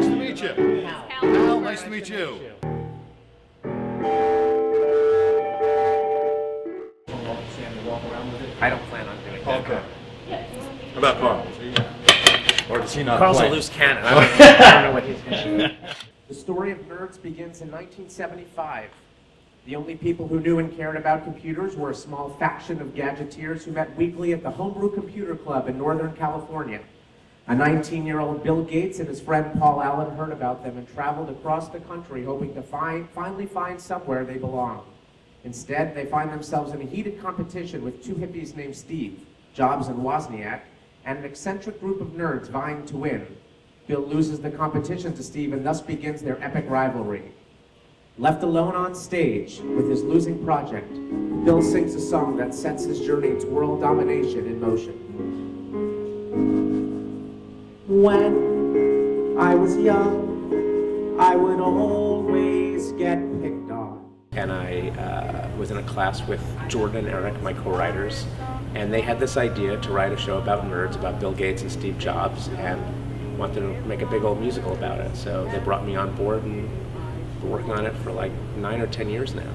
Nice to meet you. Hal, nice to meet you. I don't plan on doing that. Okay. How about Carl? Or does he not Carl's play? a loose cannon. I don't know what he's going to do. The story of nerds begins in 1975. The only people who knew and cared about computers were a small faction of gadgeteers who met weekly at the Homebrew Computer Club in Northern California. A 19-year-old Bill Gates and his friend Paul Allen heard about them and traveled across the country hoping to finally find somewhere they belonged. Instead, they find themselves in a heated competition with two hippies named Steve, Jobs and Wozniak, and an eccentric group of nerds vying to win. Bill loses the competition to Steve and thus begins their epic rivalry. Left alone on stage with his losing project, Bill sings a song that sets his journey to world domination in motion. When I was young, I would always get picked on. And I was in a class with Jordan and Eric, my co-writers, and they had this idea to write a show about nerds, about Bill Gates and Steve Jobs, and wanted to make a big old musical about it. So they brought me on board, and we're working on it for like 9 or 10 years now.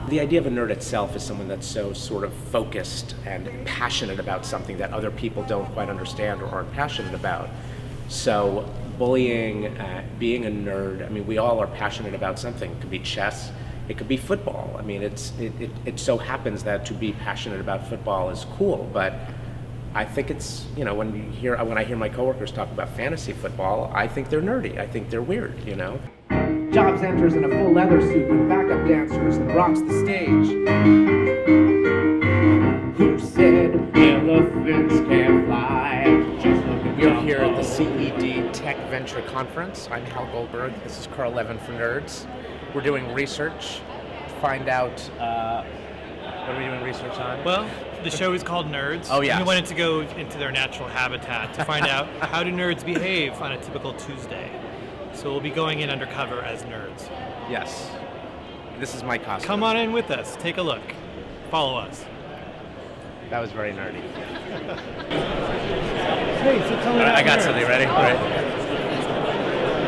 The idea of a nerd itself is someone that's so sort of focused and passionate about something that other people don't quite understand or aren't passionate about. So bullying, being a nerd, I mean, we all are passionate about something. It could be chess, it could be football. I mean, it so happens that to be passionate about football is cool, but I think it's, you know, when I hear my coworkers talk about fantasy football, I think they're nerdy. I think they're weird, you know? Jobs enters in a full leather suit with backup dancers and rocks the stage. Who said elephants can't fly? We're here at the CED Tech Venture Conference. I'm Hal Goldberg. This is Carl Levin for Nerds. We're doing research to find out, what are we doing research on? Well, the show is called Nerds. Oh, yeah. And we wanted to go into their natural habitat to find out how do nerds behave on a typical Tuesday. So we'll be going in undercover as nerds. Yes. This is my costume. Come on in with us. Take a look. Follow us. That was very nerdy. Hey, so tell me I got nerds. something ready. Right.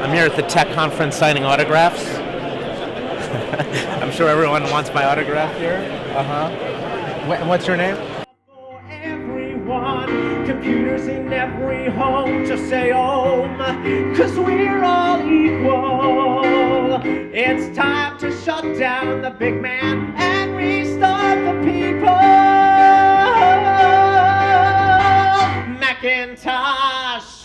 I'm here at the tech conference signing autographs. I'm sure everyone wants my autograph here. What's your name? For everyone, computers in every home, just say home, 'cause we're all equal. It's time to shut down the big man and restart the people. Macintosh.